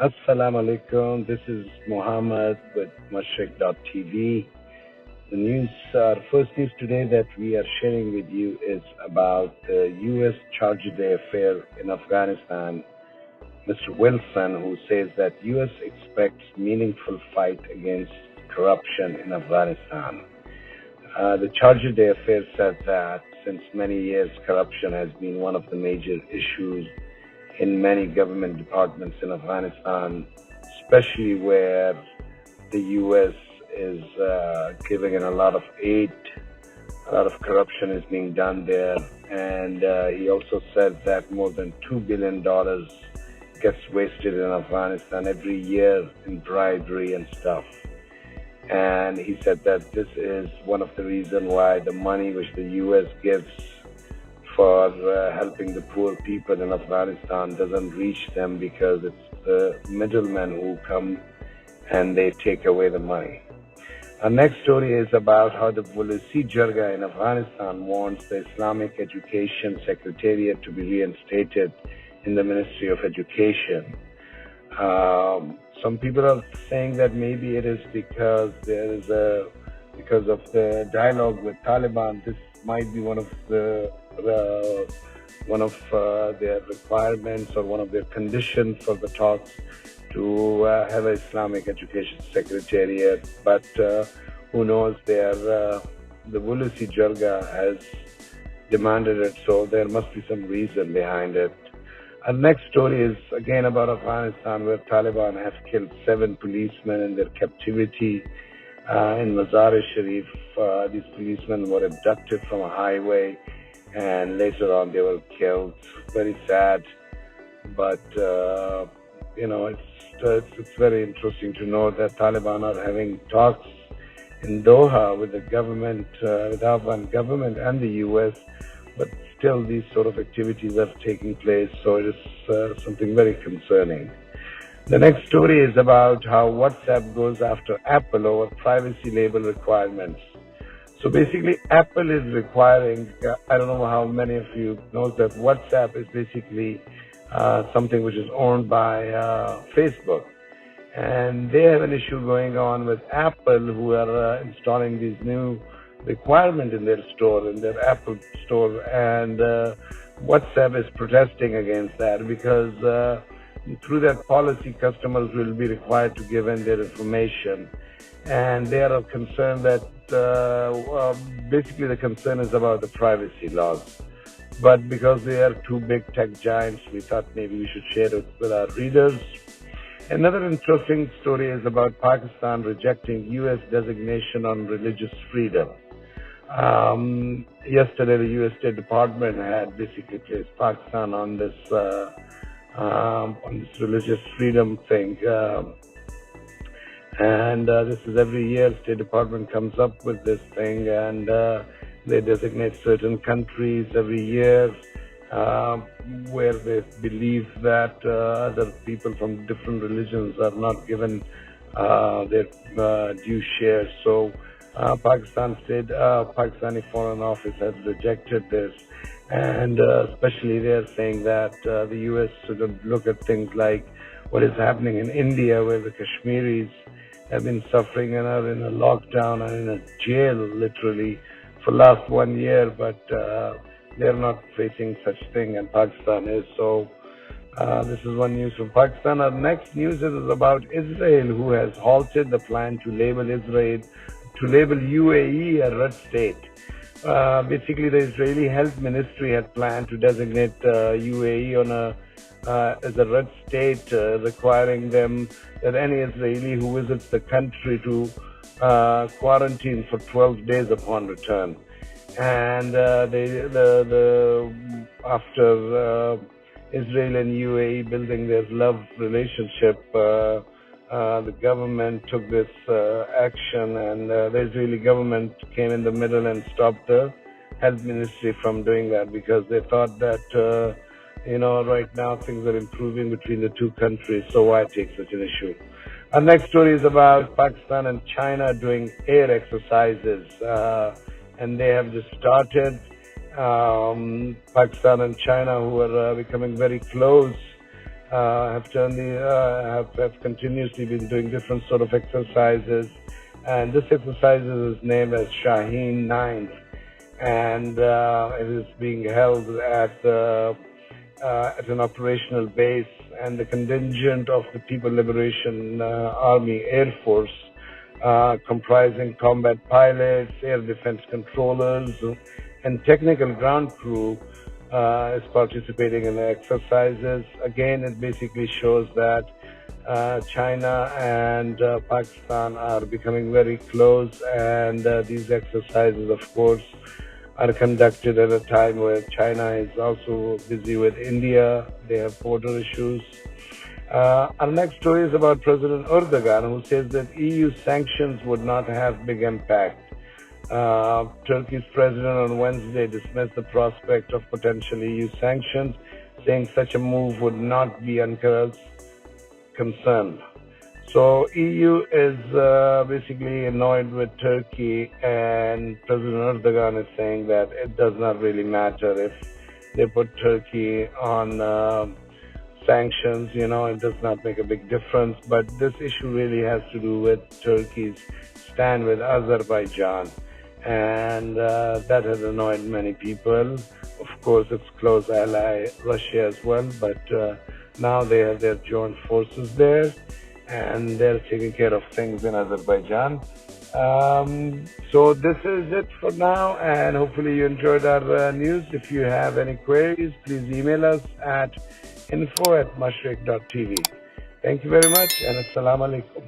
Assalamu alaikum. This is Muhammad with Mashriq.Tv. The news, first news today that we are sharing with you is about the U.S. Charge Day affair in Afghanistan. Mr. Wilson, who says that U.S. expects meaningful fight against corruption in Afghanistan. The Charge Day affair said that since many years, corruption has been one of the major issues in many government departments in Afghanistan, especially where the U.S. is giving in a lot of aid. A lot of corruption is being done there. And he also said that more than $2 billion gets wasted in Afghanistan every year in bribery and stuff. And he said that this is one of the reasons why the money which the U.S. gives for helping the poor people in Afghanistan doesn't reach them, because it's the middlemen who come and they take away the money. Our next story is about how the Vulisi Jarga in Afghanistan wants the Islamic Education Secretariat to be reinstated in the Ministry of Education. Some people are saying that maybe it is because because of the dialogue with Taliban. This might be one of their requirements or one of their conditions for the talks to have an Islamic Education Secretariat. But who knows? The Vulisi Jarga has demanded it, so there must be some reason behind it. Our next story is again about Afghanistan, where Taliban have killed 7 policemen in their captivity in Mazar-e-Sharif. These policemen were abducted from a highway, and later on they were killed. Very sad, but it's very interesting to know that Taliban are having talks in Doha with the government, with the Afghan government and the U.S., but still these sort of activities are taking place, so it is something very concerning. The next story is about how WhatsApp goes after Apple over privacy label requirements. So basically, Apple is requiring, I don't know how many of you know that WhatsApp is basically something which is owned by Facebook. And they have an issue going on with Apple, who are installing these new requirement in their store, in their Apple store, and WhatsApp is protesting against that, because through that policy, customers will be required to give in their information, and they are concerned that basically the concern is about the privacy laws. But because they are two big tech giants, we thought maybe we should share it with our readers. Another interesting story is about Pakistan rejecting U.S. designation on religious freedom. Yesterday, the U.S. State Department had basically placed Pakistan on this religious freedom thing, and this is every year. State Department comes up with this thing, and they designate certain countries every year where they believe that other people from different religions are not given their due share. So Pakistani Foreign Office has rejected this, and especially they're saying that the U.S. should look at things like what is happening in India, where the Kashmiris have been suffering and are in a lockdown and in a jail literally for last 1 year, but they're not facing such thing, and Pakistan is. So this is one news from Pakistan. Our next news is about Israel, who has halted the plan to label UAE a red state. Basically, the Israeli Health Ministry had planned to designate UAE as a red state, requiring them that any Israeli who visits the country to quarantine for 12 days upon return. And after Israel and UAE building their love relationship, the government took this action, and the Israeli government came in the middle and stopped the health ministry from doing that, because they thought that right now things are improving between the two countries, so why take such an issue? Our next story is about Pakistan and China doing air exercises, and they have just started. Pakistan and China, who are becoming very close, have continuously been doing different sort of exercises, and this exercise is named as Shaheen 9, and it is being held at an operational base, and the contingent of the People Liberation Army Air Force, comprising combat pilots, air defense controllers, and technical ground crew, is participating in the exercises. Again, it basically shows that China and Pakistan are becoming very close, and these exercises, of course, are conducted at a time where China is also busy with India. They have border issues. Our next story is about President Erdogan, who says that EU sanctions would not have big impact. Turkey's president on Wednesday dismissed the prospect of potential EU sanctions, saying such a move would not be Ankara's concern. So EU is basically annoyed with Turkey, and President Erdogan is saying that it does not really matter if they put Turkey on sanctions. It does not make a big difference. But this issue really has to do with Turkey's stand with Azerbaijan, and that has annoyed many people. Of course, its close ally Russia as well, but now they have their joint forces there, and they're taking care of things in Azerbaijan. So this is it for now, and hopefully you enjoyed our news. If you have any queries, please email us at info@Mashriq.Tv. Thank you very much, and assalamu alaikum.